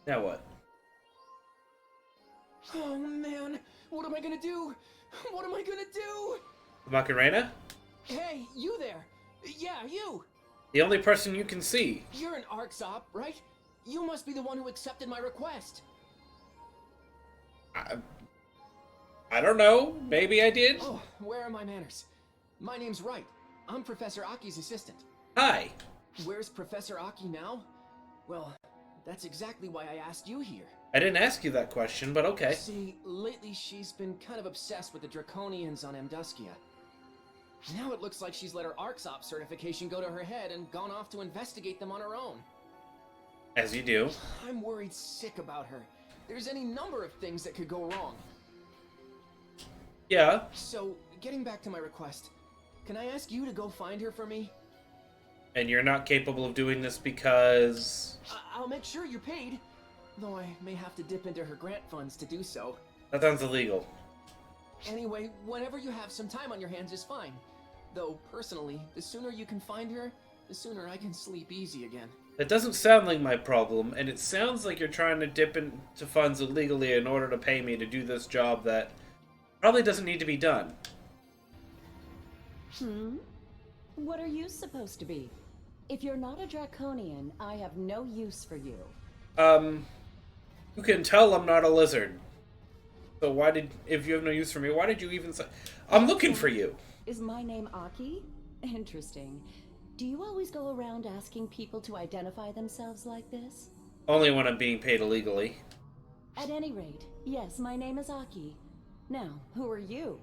Now what? Oh man, what am I gonna do? What am I gonna do? Macarena? Hey, you there! Yeah, you! The only person you can see. You're an ArcSop, right? You must be the one who accepted my request. I don't know. Maybe I did? Oh, where are my manners? My name's Wright. I'm Professor Aki's assistant. Hi. Where's Professor Aki now? Well, that's exactly why I asked you here. I didn't ask you that question, but okay. See, lately she's been kind of obsessed with the Draconians on Amduskia. Now it looks like she's let her ArcSop certification go to her head and gone off to investigate them on her own. As you do. I'm worried sick about her. There's any number of things that could go wrong. Yeah. So, getting back to my request, can I ask you to go find her for me? And you're not capable of doing this because... I'll make sure you're paid. Though I may have to dip into her grant funds to do so. That sounds illegal. Anyway, whenever you have some time on your hands is fine. Though, personally, the sooner you can find her, the sooner I can sleep easy again. That doesn't sound like my problem, and it sounds like you're trying to dip into funds illegally in order to pay me to do this job that probably doesn't need to be done. What are you supposed to be? If you're not a Draconian, I have no use for you. You can tell I'm not a lizard. So if you have no use for me, why did you even say... I'm looking for you! Is my name Aki? Interesting. Do you always go around asking people to identify themselves like this? Only when I'm being paid illegally. At any rate, yes, my name is Aki. Now, who are you?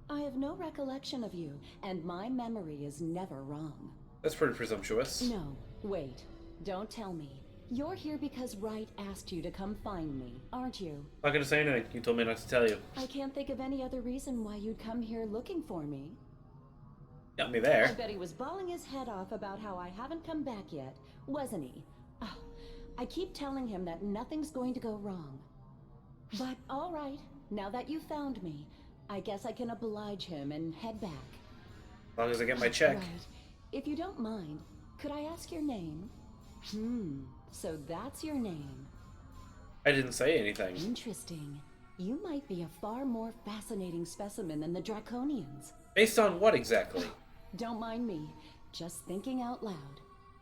I have no recollection of you, and my memory is never wrong. That's pretty presumptuous. No, wait. Don't tell me. You're here because Wright asked you to come find me, aren't you? Not gonna say anything. You told me not to tell you. I can't think of any other reason why you'd come here looking for me. Got me I there. bet he was bawling his head off about how I haven't come back yet, wasn't he? Oh, I keep telling him that nothing's going to go wrong. But all right, now that you found me, I guess I can oblige him and head back. As long as I get my check. Right. If you don't mind, could I ask your name? So that's your name. I didn't say anything. Interesting. You might be a far more fascinating specimen than the Draconians. Based on what exactly? Don't mind me, just thinking out loud.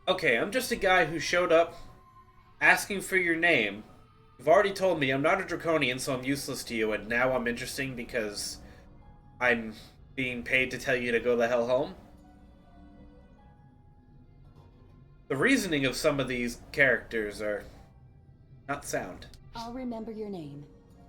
Okay, I'm just a guy who showed up asking for your name. You've already told me I'm not a Draconian, so I'm useless to you, and now I'm interesting because I'm being paid to tell you to go the hell home? The reasoning of some of these characters are not sound. I'll remember your name.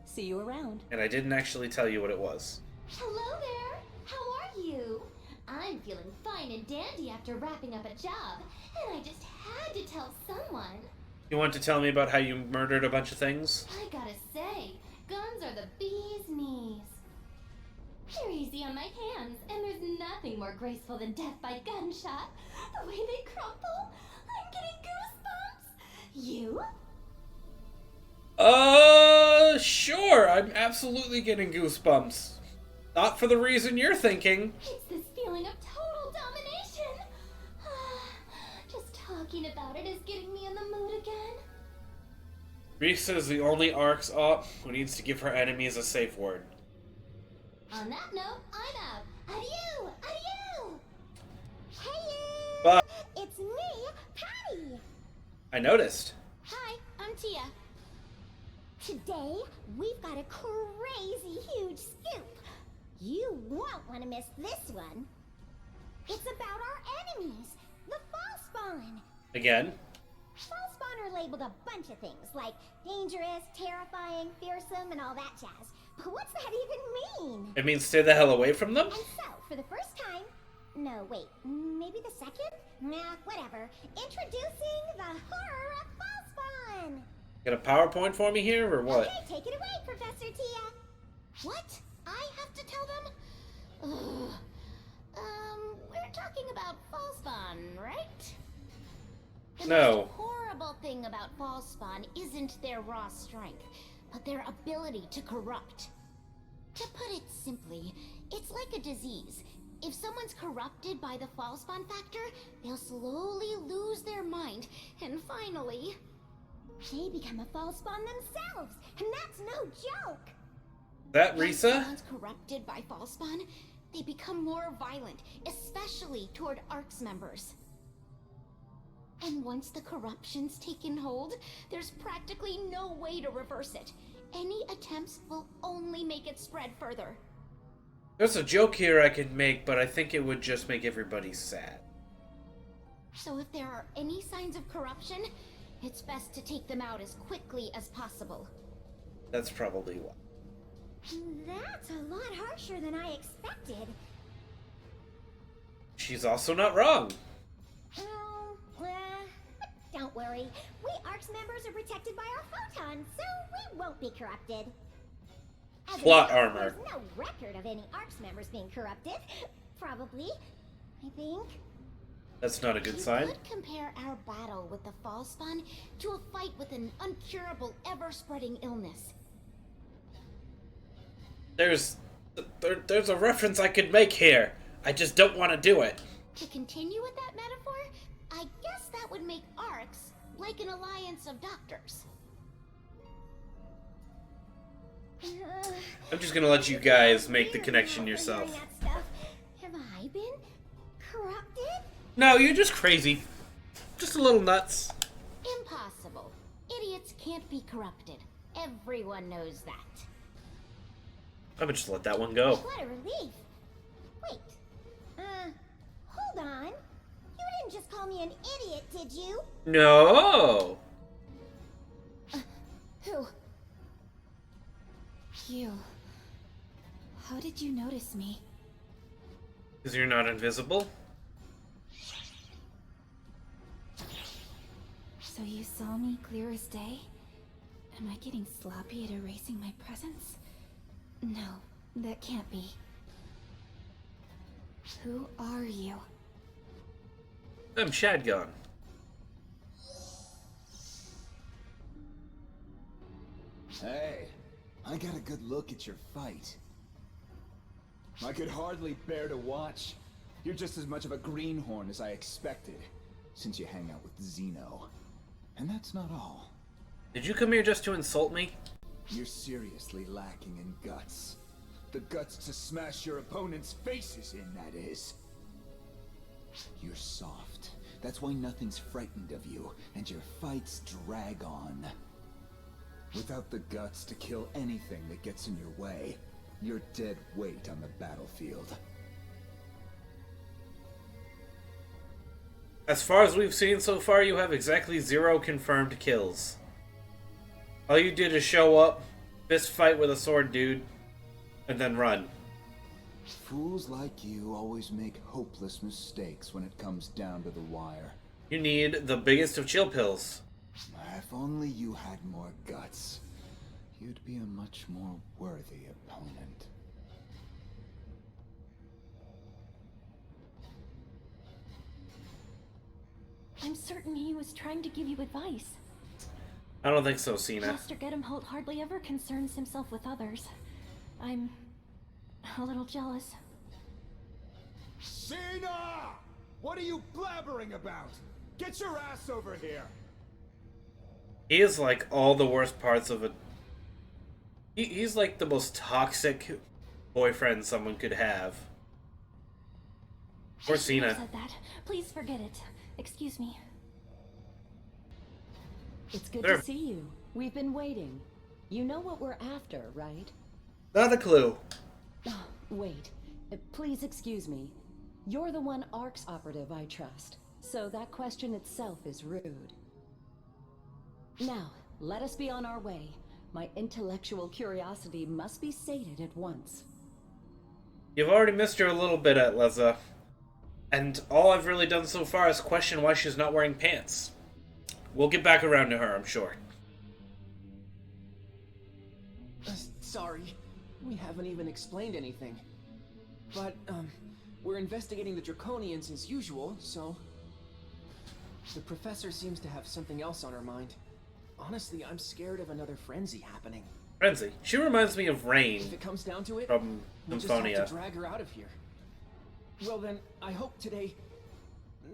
See you around. And I didn't actually tell you what it was. Hello there! How are you? I'm feeling fine and dandy after wrapping up a job, and I just had to tell someone. You want to tell me about how you murdered a bunch of things? I gotta say, guns are the bee's knees. They're easy on my hands, and there's nothing more graceful than death by gunshot. The way they crumple, I'm getting goosebumps. You? Sure, I'm absolutely getting goosebumps. Not for the reason you're thinking. It's this feeling of total domination. Just talking about it is getting me in the mood again. Risa is the only ArcSop who needs to give her enemies a safe word. On that note, I'm out. Adieu! Adieu! Hey! Bye. It's me, Patty! I noticed. Hi, I'm Tia. Today, we've got a crazy huge scoop. You won't want to miss this one. It's about our enemies, the Fallspawn. Again? Fallspawn are labeled a bunch of things, like dangerous, terrifying, fearsome, and all that jazz. But what's that even mean? It means stay the hell away from them? And so, for the first time... No, wait, maybe the second? Nah, whatever. Introducing the horror of Fallspawn! Got a PowerPoint for me here, or what? Okay, take it away, Professor Tia. What? I have to tell them? Ugh. We're talking about Fallspawn, right? The No. most horrible thing about Fallspawn isn't their raw strength, but their ability to corrupt. To put it simply, it's like a disease. If someone's corrupted by the Fallspawn factor, they'll slowly lose their mind, and finally... They become a fall spawn themselves, and that's no joke! That When Risa? someone's corrupted by fall spawn, they become more violent, especially toward ARC's members. And once the corruption's taken hold, there's practically no way to reverse it. Any attempts will only make it spread further. There's a joke here I could make, but I think it would just make everybody sad. So if there are any signs of corruption, it's best to take them out as quickly as possible. That's probably why. That's a lot harsher than I expected. She's also not wrong. Don't worry. We ARC's members are protected by our photons, so we won't be corrupted. As Plot of now, armor. There's no record of any ARC's members being corrupted. Probably. I think. That's not a good You sign. could compare our battle with the fall spawn to a fight with an uncurable, ever-spreading illness. There's a reference I could make here. I just don't want to do it. To continue with that metaphor, I guess that would make ARCs like an alliance of doctors. I'm just gonna let you guys make the connection yourself. Have I been corrupted? No, you're just crazy. Just a little nuts. Impossible. Idiots can't be corrupted. Everyone knows that. I'm gonna just let that one go. What a relief. Wait. Hold on. You didn't just call me an idiot, did you? No. Who? You. How did you notice me? Because you're not invisible. So you saw me clear as day? Am I getting sloppy at erasing my presence? No, that can't be. Who are you? I'm Shadgon. Hey, I got a good look at your fight. I could hardly bear to watch. You're just as much of a greenhorn as I expected, since you hang out with Xeno. And that's not all. Did you come here just to insult me? You're seriously lacking in guts. The guts to smash your opponent's faces in, that is. You're soft. That's why nothing's frightened of you, and your fights drag on. Without the guts to kill anything that gets in your way, you're dead weight on the battlefield. As far as we've seen so far, you have exactly 0 confirmed kills. All you did is show up, fist fight with a sword dude, and then run. Fools like you always make hopeless mistakes when it comes down to the wire. You need the biggest of chill pills. If only you had more guts, you'd be a much more worthy opponent. I'm certain he was trying to give you advice. I don't think so, Cena. Master Gedemholt hardly ever concerns himself with others. I'm a little jealous. Cena! What are you blabbering about? Get your ass over here! He is like all the worst parts of a... He's like the most toxic boyfriend someone could have. Or I shouldn't have Cena. said that. Please forget it. Excuse me. It's good Sure. to see you. We've been waiting. You know what we're after, right? Not a clue. Oh, wait. Please excuse me. You're the one ARC's operative I trust, so that question itself is rude. Now, let us be on our way. My intellectual curiosity must be sated at once. You've already missed her a little bit, Atleza. And all I've really done so far is question why she's not wearing pants. We'll get back around to her, I'm sure. Sorry, we haven't even explained anything. But, we're investigating the Draconians as usual, so... The professor seems to have something else on her mind. Honestly, I'm scared of another frenzy happening. Frenzy. She reminds me of If Rain it comes down to it, from we'll just have Symphonia. to drag her out of here. Well then, I hope today...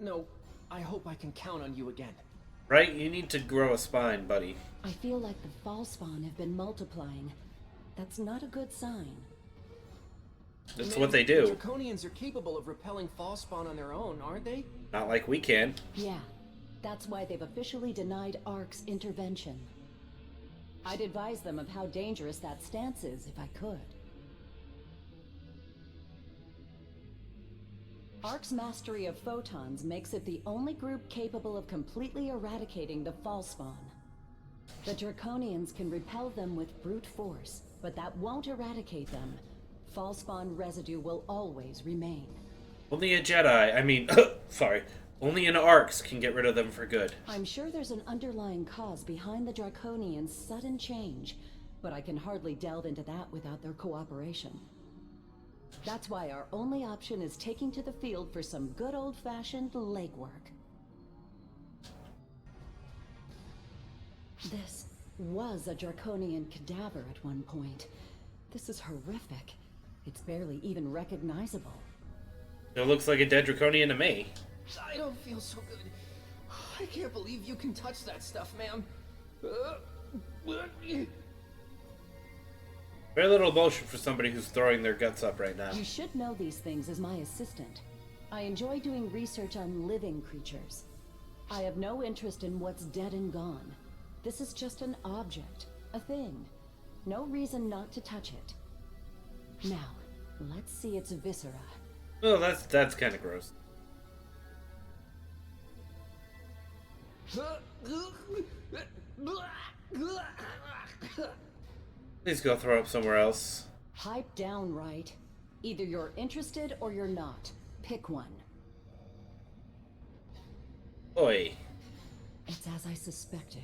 No, I hope I can count on you again. Right? You need to grow a spine, buddy. I feel like the fall spawn have been multiplying. That's not a good sign. That's Man, what they The do. Draconians are capable of repelling fall spawn on their own, aren't they? Not like we can. Yeah, that's why they've officially denied ARC's intervention. I'd advise them of how dangerous that stance is if I could. ARC's mastery of photons makes it the only group capable of completely eradicating the fall spawn. The Draconians can repel them with brute force, but that won't eradicate them. Fall spawn residue will always remain. Only a Jedi, sorry, only an Arcs can get rid of them for good. I'm sure there's an underlying cause behind the Draconians' sudden change, but I can hardly delve into that without their cooperation. That's why our only option is taking to the field for some good old-fashioned legwork. This was a Draconian cadaver at one point. This is horrific. It's barely even recognizable. It looks like a dead Draconian to me. I don't feel so good. I can't believe you can touch that stuff, ma'am. Very little emotion for somebody who's throwing their guts up right now. You should know these things as my assistant. I enjoy doing research on living creatures. I have no interest in what's dead and gone. This is just an object, a thing. No reason not to touch it. Now, let's see its viscera. Oh, that's kind of gross. Please go throw up somewhere else. Pipe down, right? Either you're interested or you're not. Pick one. Oi. It's as I suspected.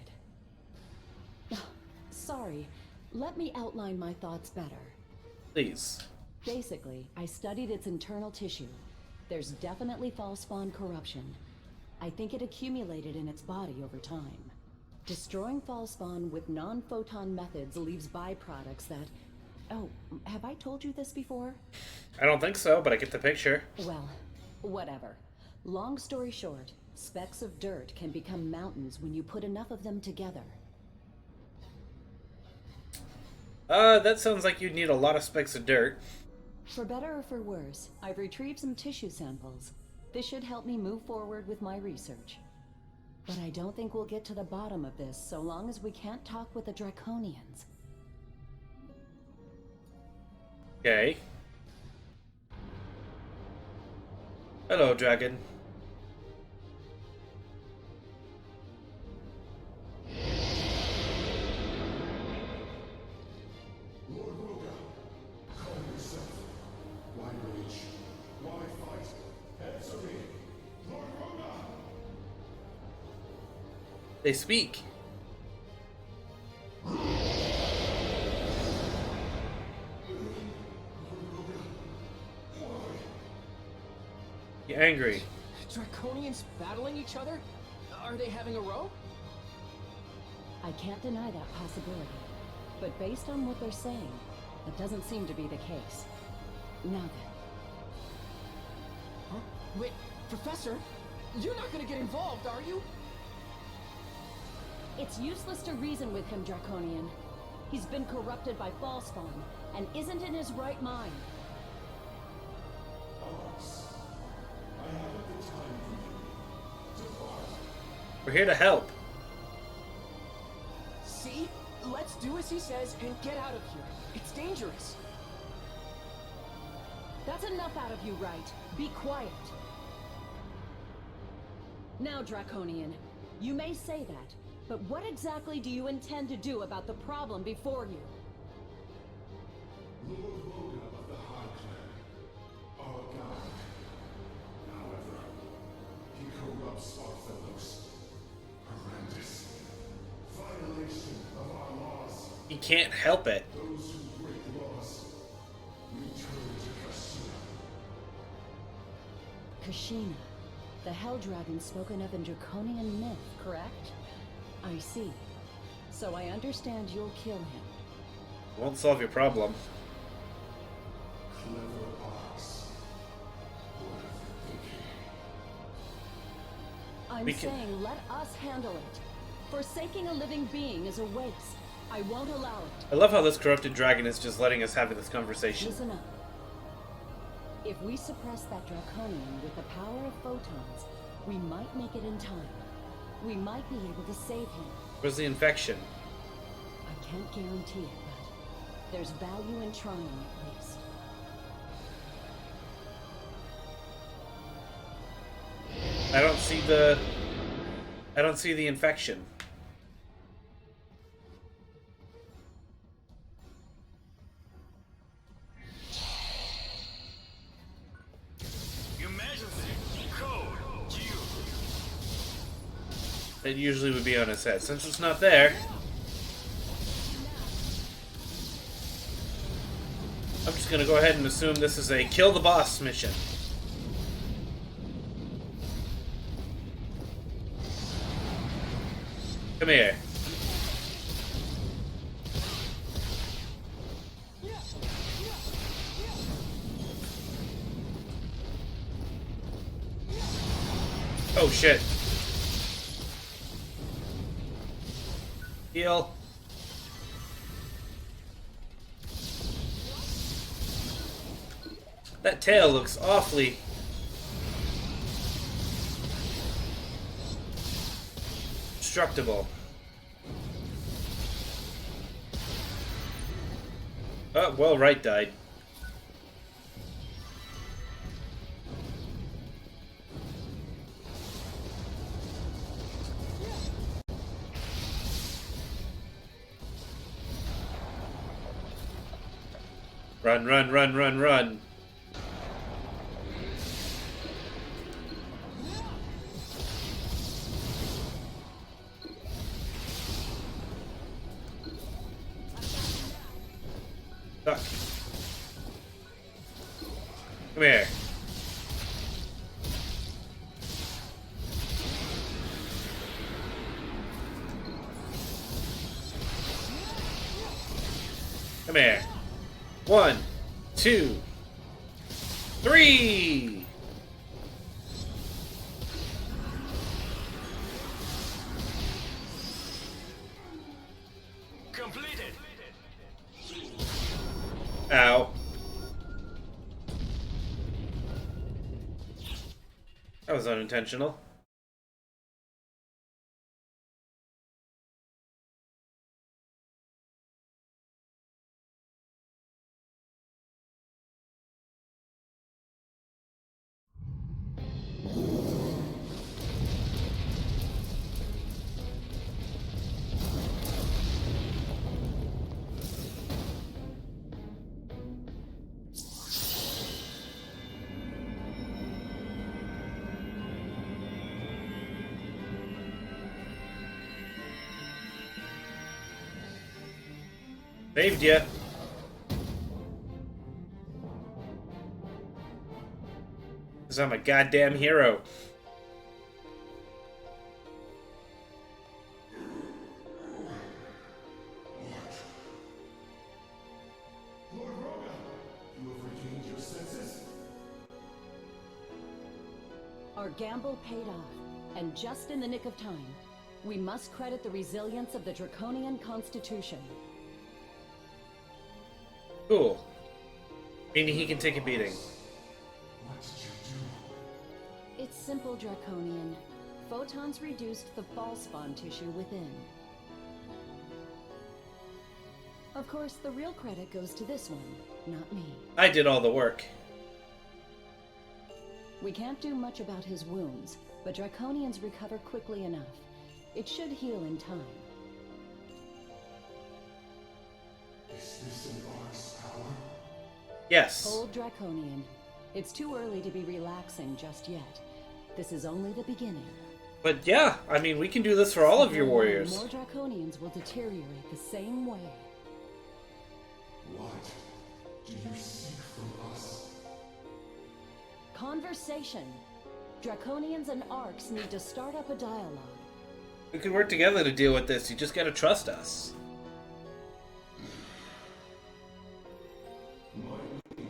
Sorry, let me outline my thoughts better. Please. Basically, I studied its internal tissue. There's definitely fall spawn corruption. I think it accumulated in its body over time. Destroying fall spawn with non-photon methods leaves byproducts that... Oh, have I told you this before? I don't think so, but I get the picture. Well, whatever. Long story short, specks of dirt can become mountains when you put enough of them together. That sounds like you'd need a lot of specks of dirt. For better or for worse, I've retrieved some tissue samples. This should help me move forward with my research. But I don't think we'll get to the bottom of this so long as we can't talk with the Draconians. Okay. Hello, dragon. Lord Roga, calm yourself. Why rage? Why fight? Answer me! Lord Roga! They speak. You're angry. Draconians battling each other? Are they having a row? I can't deny that possibility. But based on what they're saying, that doesn't seem to be the case. Now then. Huh? Wait, Professor? You're not gonna get involved, are you? It's useless to reason with him, Draconian. He's been corrupted by Fallspawn, and isn't in his right mind. Alex, I haven't the time for you. Depart. We're here to help. See? Let's do as he says and get out of here. It's dangerous. That's enough out of you, right? Be quiet. Now, Draconian, you may say that, but what exactly do you intend to do about the problem before you? Lord Roga of the High Clan, our guide. However, he corrupts our fellows. Horrendous. Violation of our laws. He can't help it. Those who break laws return to Kashina. Kashina, the Hell Dragon spoken of in Draconian myth, correct? I see. So I understand you'll kill him. Won't solve your problem. Clever ox. Worth thinking. I'm saying let us handle it. Forsaking a living being is a waste. I won't allow it. I love how this corrupted dragon is just letting us have this conversation. Listen up. If we suppress that Draconian with the power of photons, we might make it in time. We might be able to save him. Where's the infection? I can't guarantee it, but there's value in trying at least. I don't see the infection. It usually would be on his head. Since it's not there, I'm just gonna go ahead and assume this is a kill the boss mission. Come here. Oh shit. Heal. That tail looks awfully destructible. Oh, well, right died. Run, run, run, run, run. Duck. Come here. Come here. 1, 2, 3. Completed. Ow. That was unintentional. Saved ya. Cause I'm a goddamn hero. Lord Roga, you have regained your senses? Our gamble paid off, and just in the nick of time. We must credit the resilience of the Draconian Constitution. Cool. Meaning he can take a beating. What did you do? It's simple, Draconian. Photons reduced the false spawn tissue within. Of course, the real credit goes to this one, not me. I did all the work. We can't do much about his wounds, but Draconians recover quickly enough. It should heal in time. Is this an Ark's power? Yes. Old Draconian. It's too early to be relaxing just yet. This is only the beginning. But yeah, I mean, we can do this for all of your warriors. More Draconians will deteriorate the same way. What do you seek from us? Conversation. Draconians and Arcs need to start up a dialogue. We can work together to deal with this. You just gotta trust us. My name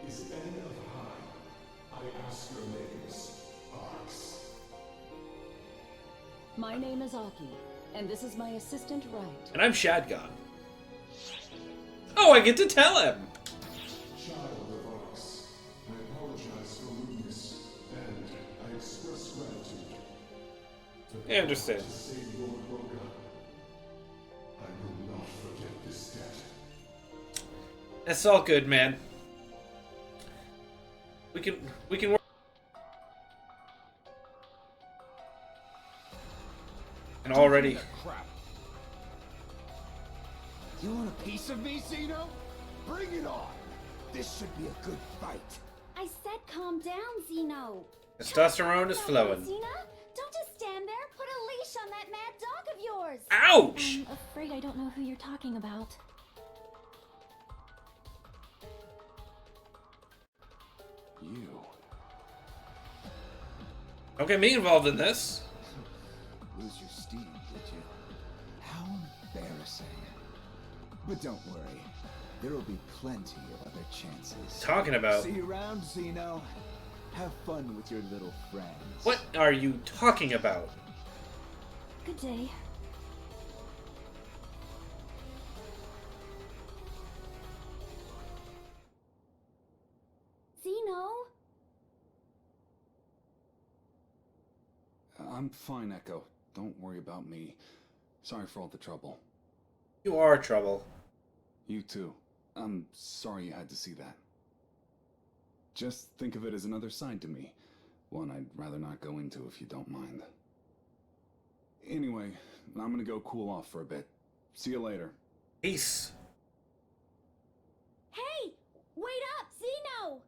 is N of High. I ask your names, Arks. My name is Aki, and this is my assistant, Wright. And I'm Shadgon. Oh, I get to tell him! Child of Arx, I apologize for rudeness, and I express gratitude. I understand. To save Lord Roga, I will not forget this debt. That's all good, man. We can work. And already. Crap. You want a piece of me, Zeno? Bring it on! This should be a good fight. I said calm down, Zeno. Testosterone is flowing. Xena, don't just stand there. Put a leash on that mad dog of yours. Ouch! I'm afraid I don't know who you're talking about. You. Don't get me involved in this. Lose your steam, did you? How embarrassing. But don't worry. There will be plenty of other chances. Talking about. See you around, Zeno. Have fun with your little friends. What are you talking about? Good day. Zeno? I'm fine, Echo. Don't worry about me. Sorry for all the trouble. You are trouble. You too. I'm sorry you had to see that. Just think of it as another side to me. One I'd rather not go into if you don't mind. Anyway, I'm gonna go cool off for a bit. See you later. Peace. Hey! Wait up, Zeno!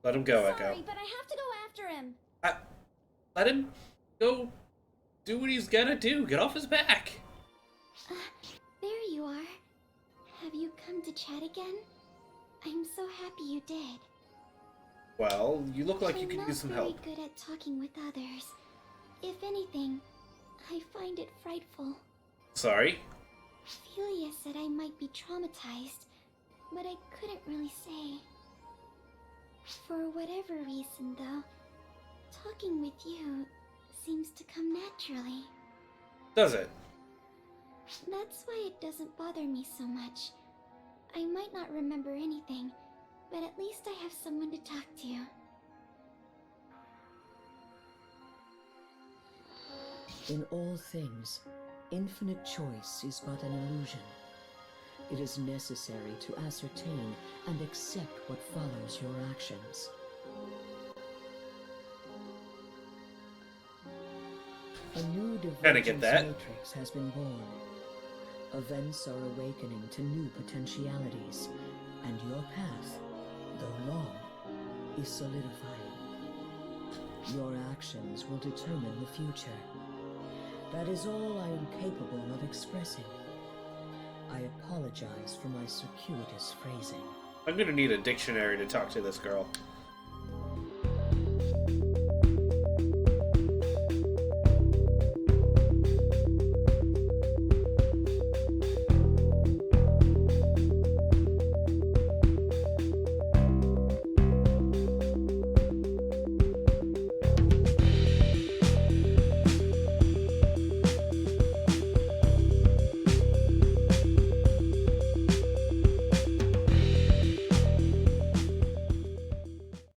Let him go, Sorry, Echo. but I have to go after him. Let him go do what he's gotta do. Get off his back. There you are. Have you come to chat again? I'm so happy you did. Well, you look like you could use some I'm help. not very good at talking with others. If anything, I find it frightful. Sorry. Ophelia said I might be traumatized, but I couldn't really say. For whatever reason, though, talking with you seems to come naturally. Does it? That's why it doesn't bother me so much. I might not remember anything, but at least I have someone to talk to. In all things, infinite choice is but an illusion. It is necessary to ascertain and accept what follows your actions. A new Kinda get divergence that. matrix has been born. Events are awakening to new potentialities, and your path, though long, is solidifying. Your actions will determine the future. That is all I am capable of expressing. I apologize for my circuitous phrasing. I'm gonna need a dictionary to talk to this girl.